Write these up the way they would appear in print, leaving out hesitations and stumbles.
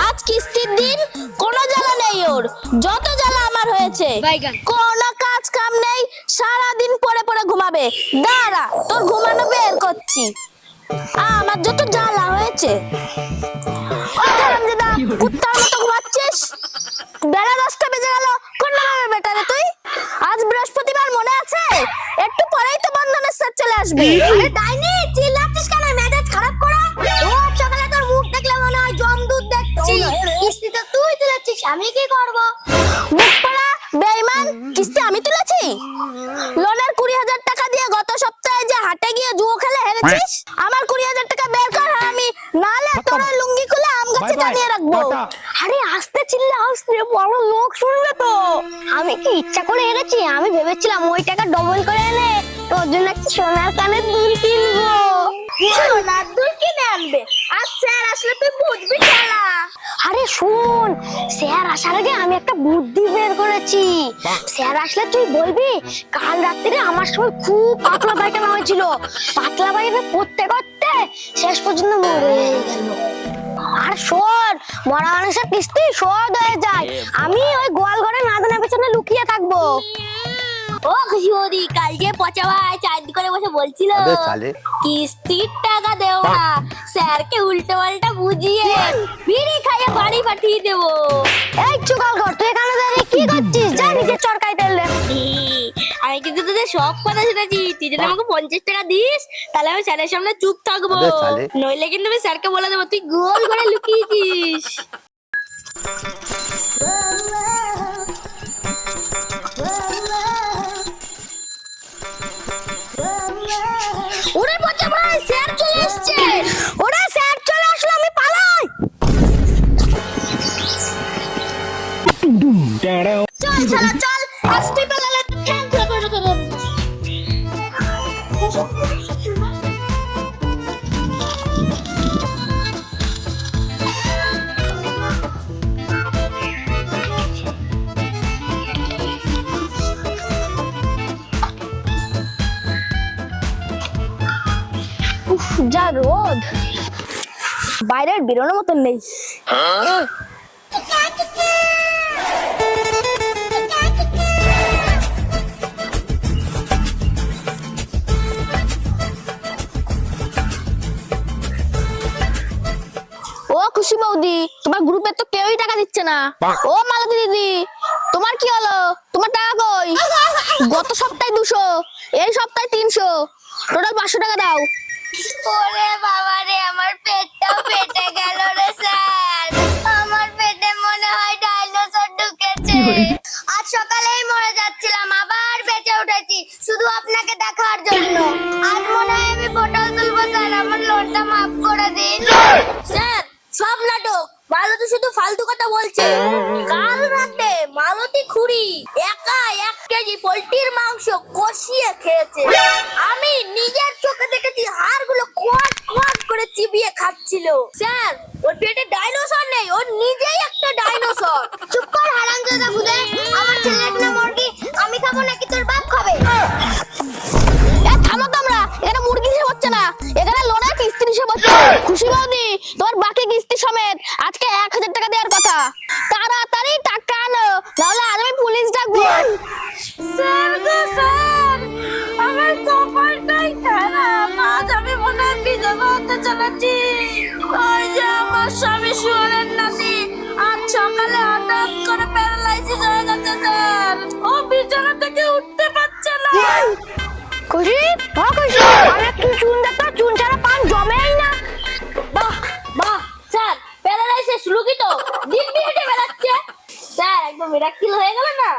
আজ কিস্তির দিন, কোনো জ্বালা নেই ওর। যত জ্বালা আমার হয়েছে, কোনো কাজ কাম নেই, সারাদিন পড়ে পড়ে ঘুমাবে। দাঁড়া, তোর ঘুমানো বের করছি। আমার যত জ্বালা হয়েছে। কুত্তার মতো ঘুমাচ্ছিস। বেলা 10টা বেজে গেল, কোন নামে বেটা রে তুই? আজ বৃহস্পতিবার, মনে আছে? একটু পরেই তো বন্ধনের স্যার চলে আসবে। আরে ডাইনি, চিল্লাচ্ছিস কেন? মেজাজ খারাপ করা। ও সকালে তোর মুখ দেখলে মনে হয় জমদুধ দেখছি। কিস্তি তো তুই তুলেছিস, আমি কি করব? মুখ পড়া বেঈমান, কিস্তি আমি তুলেছি? লোনের 20,000 টাকা দিয়ে গত সপ্তাহে যে হাটে গিয়ে জুয়ো খেলে হেরেছিস। আমার 20,000 টাকা বের কর, আমি নালে তোর লুঙ্গি খুলে আম গাছে টানিয়ে রাখবো। আরে আস্তে চিল্লা, আস্তে, বড় লোক শুনবে তো। আমি কি ইচ্ছা করে হেরেছি? আমি ভেবেছিলাম ওই টাকা ডবল করে এনে তোর জন্য একটা সোনার কানের দুল কিনবো। সোনার দুল কিনে আনবে? আর স্যার আসলে তুই বুঝবি খেলা। আরে শোন, স্যার আসার আগে আমি একটা বুদ্ধি বের করেছি। স্যার আসলে তুই বলবি কাল রাত্রে আমার সময় খুব পাতলা পায়খানা হয়েছিল। পাতলা পায়খানা করতে করতে শেষ পর্যন্ত মরে গেল। আর শোন, মরা মানুষের কিস্তি শোধ হয়ে যায়। আমি ওই গোয়াল ঘরে নাদানের পেছনে লুকিয়ে থাকবো। ও খুশি বৌদি, কাল যে পচা ভাই চাঁদ করে বসে বলছিল কিস্তির টাকা দেও না, স্যারকে উল্টো পাল্টা বুঝিয়ে বিড়ি খাইয়ে বাড়ি পাঠিয়ে দেবো। এই চুকাল ঘর, তুই এখানে দাঁড়িয়ে কি করছিস? যা নিজে চরকাই তেলে। আমি কিন্তু তোদের সব কথা শুনেছি। তুই যদি আমাকে 50 টাকা দিস, তাহলে আমি স্যারের সামনে চুপ থাকবো, নইলে কিন্তু আমি স্যারকে বলে দেবো তুই গোল করে লুকিয়েছিস। ওরে পচা ভাই, স্যার চলে আসছে। ওরে স্যার চলে আসলো, আমি পালাই। চল শালা চল, আজ তুই পালালে ঠ্যাং খুলে পড়ে তোর। যা রোদ, বাইরের বেরোনোর মতন নেই। ও খুশি বৌদি, তোমার গ্রুপে তো কেউই টাকা দিচ্ছে না। ও মালতী দিদি, তোমার কি হলো? তোমার টাকা কই? গত সপ্তাহে 200, এই সপ্তাহে 300, টোটাল 500 টাকা দাও। ওরে বাবা রে, আমার পেটটাও ফেটে গেল রে স্যার। আমার পেটে মনে হয় ডাইনোসর ঢুকেছে। আজ সকালেই মরে যাচ্ছিলাম, আবার বেঁচে উঠেছি শুধু আপনাকে দেখার জন্য। আজ মনে হয় আমি বোতল তুলবো স্যার, আমার লোনটা মাফ করে দিন। স্যার সব নাটক, মালতী শুধু ফালতু কথা বলছে। কাল রাতে মালতী খুড়ি একা 1 কেজি পোল্ট্রির মাংস কষিয়ে খেয়েছে। আমি নিজের চোখে দেখেছি, হাড়গুলো কোয়াট কোয়াট করে চিবিয়ে খাচ্ছিল। স্যার ওর পেটে ডাইনোসর নেই, ও নিজেই একটা ডাইনোসর। চুপ কর হারামজাদা খুদে, আমার ছেলে একটা মুরগি আমি খাবো নাকি তোর বাপ খাবে? এ থামো তোমরা, এখানে মুরগি হিসেব হচ্ছে না, এখানে লোনের কিস্তি হিসেব হচ্ছে। খুশি বৌদি, তোমার বাকি কিস্তি সমেত আজকে 1000 টাকা দেওয়ার কথা। তাড়াতাড়ি টাকা আনো, নাহলে আজ আমি পুলিশ ডাকবো। স্যার গো স্যার, আমার কপালটাই খারাপ। আজ আমি মনে হয় বিধবা হতে চলেছি। ওই যে আমার স্বামী শুয়োরের নাতি, আজ সকালে হঠাৎ করে প্যারালাইসিস হয়ে গেছে স্যার। ও বিছানা থেকে উঠতে পারছে না। খুশি, খুশি, অনেক চুন দেখো, চুন ছাড়া পান জমেই না। বাহ বাহ স্যার, প্যারালাইসিস রোগী তো দিব্যি হেঁটে বেড়াচ্ছে। স্যার একদম মিরাক্কেল হয়ে গেল না?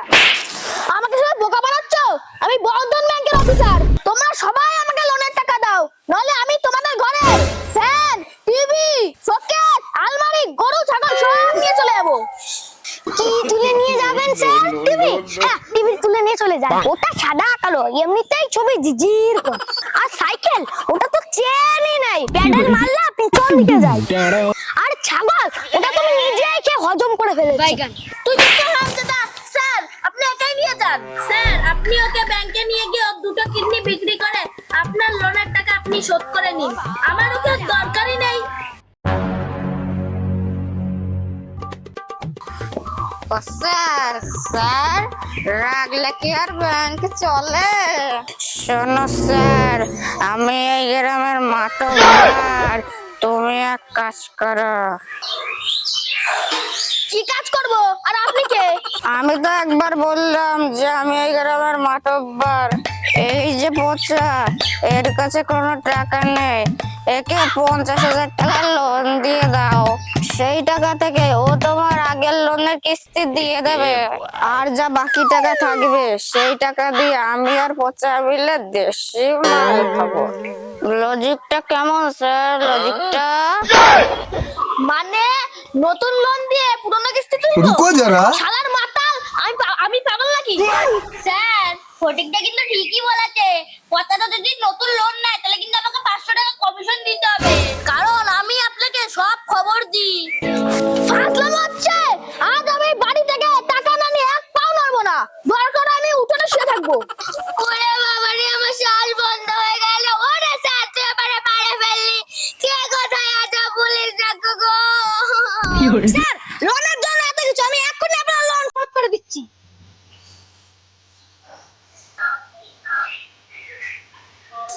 আমাকে সবাই বোকা বানাচ্ছ? আমি বন্ধন ব্যাংকের অফিসার। তোমরা সবাই আমাকে লোনের টাকা দাও, নলে আমি তোমাদের ঘরে ফ্যান, টিভি, সকেট, আলমারি, গরু, ছাগল সব নিয়ে চলে যাবো। কি তুলে নিয়ে যাবেন স্যার? টিভি? হ্যাঁ, টিভি তুলে নিয়ে চলে যান। ওটা সাদা কালো, এমনিতেই ছবি জিজির করে। আর সাইকেল, ওটা তো চেনই নাই, প্যাডেল মারলে পেছন দিকে যায়। আর ছাগল, ওটা তুমি নিজেই খেয়ে হজম করে ফেলেছো। তুই চুপ কর হারামজাদা। স্যার আপনি একাই নিয়ে যান। স্যার আপনি ওকে ব্যাংকে নিয়ে গিয়ে 2টো কিডনি বিক্রি করে আপনার লোনের টাকা আপনি শোধ করে নিন, আমার ওকে দরকারই নেই। স্যার স্যার রাগলে কি আর ব্যাংক চলে? শোনো স্যার, আমি এই গ্রামের মাতব্বর, তুমি এক কাজ করো। কি কাজ করব? আর আপনি কে? আমি তো একবার বললাম যে আমি এই গ্রামের মাতব্বর। এই যে পচা, এর কাছে কোনো টাকা নেই, একে 50,000 টাকা লোন দিয়ে দাও। সেই টাকা থেকে ও তোমার আগের লোনের কিস্তি দিয়ে দেবে, আর যা বাকি টাকা থাকবে সেই টাকা দিয়ে আমি আর পচা মিলে দেশি মাল খাবো। লজিকটা কেমন স্যার? লজিকটা মানে নতুন লোন দিয়ে পুরনো কিস্তি তুলবো? रुको जरा। শালার মাতাল, আমি পাগল নাকি? স্যার, ফটিকটা কিন্তু ঠিকই বলেছে। কথাটা যদি নতুন লোন নেয় তাহলে কিন্তু আমাকে 500 টাকা কমিশন দিতে হবে, কারণ আমি আপনাকে সব খবর দিই। ফাজলামো হচ্ছে। আজ আমি বাড়ি থেকে টাকা না নিয়ে এক পাও নড়বো না, দরকার আমি উঠোনে শুয়ে থাকবো। ওরে বাবা রে, আমার শ্বাস বন্ধ হয়ে গেল। ওরে স্যার, তুই আমারে মারে ফেললি। কে কোথায় আছে? পুলিশ ডাকো গো। স্যার, লোনের জন্য এত কিছু, আমি এক্ষুনি আপনার লোন শোধ করে দিচ্ছি।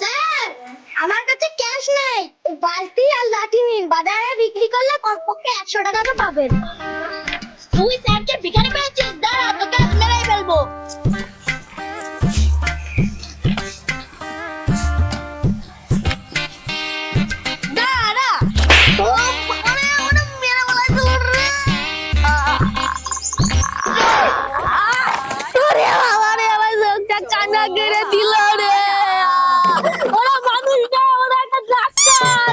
স্যার, আমার কাছে ক্যাশ নেই, বালতি আর লাঠি নিন, বাজারে বিক্রি করলে কমপক্ষে 100 টাকা তো পাবেন। তুই স্যারকে ভিখারি পেয়েছিস? দাঁড়া, তোকে আজ মেরেই ফেলবো। দাঁড়া। ও বাবারে, ওটা মেরে ফেলাইছিল রে। ওরে বাবারে, আমার চোখটা কান্না করে দিল রে। ওরা মানুষ না, ওরা একটা ডাক্তার।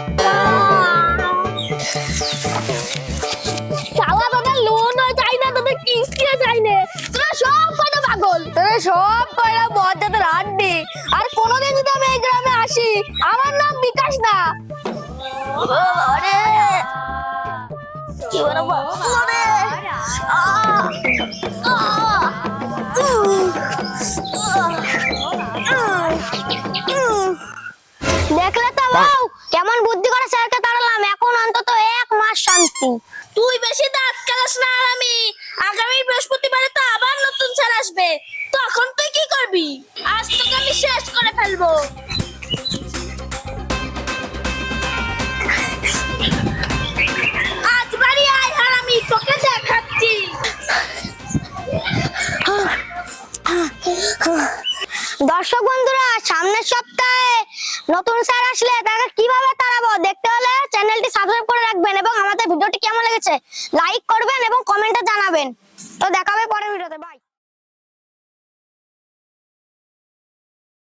শালা, তোদের লোনও চাই না, তোদের কিস্তিও চাই না। তোরা সব কটা পাগল, তোরা সব কটা বজ্জাতের হাড্ডি। আর কোনোদিন যদি আমি এই গ্রামে আসি, আমার নাম বিকাশ না। আরে কি বড় বাবা রে। দেখলে তো বউ, কেমন বুদ্ধি করে স্যারকে তাড়ালাম। এখন অন্তত 1 মাস শান্তি। তুই বেশি দাঁত কেলাস না। আর আমি আগামী বৃহস্পতিবারে তো আবার নতুন স্যার আসবে, তখন তুই কি করবি? আজ তোকে আমি শেষ করে ফেলবো। আজ বাড়ি আয়, আর আমি তোকে দেখাচ্ছি। দর্শক বন্ধুরা, সামনের সপ্তাহে নতুন স্যার আসলে তাকে কিভাবে তাড়াবো দেখতে হলে চ্যানেলটি সাবস্ক্রাইব করে রাখবেন এবং আমাদের ভিডিওটি কেমন লেগেছে লাইক করবেন এবং কমেন্টে জানাবেন। তো দেখা হবে পরের ভিডিওতে। বাই।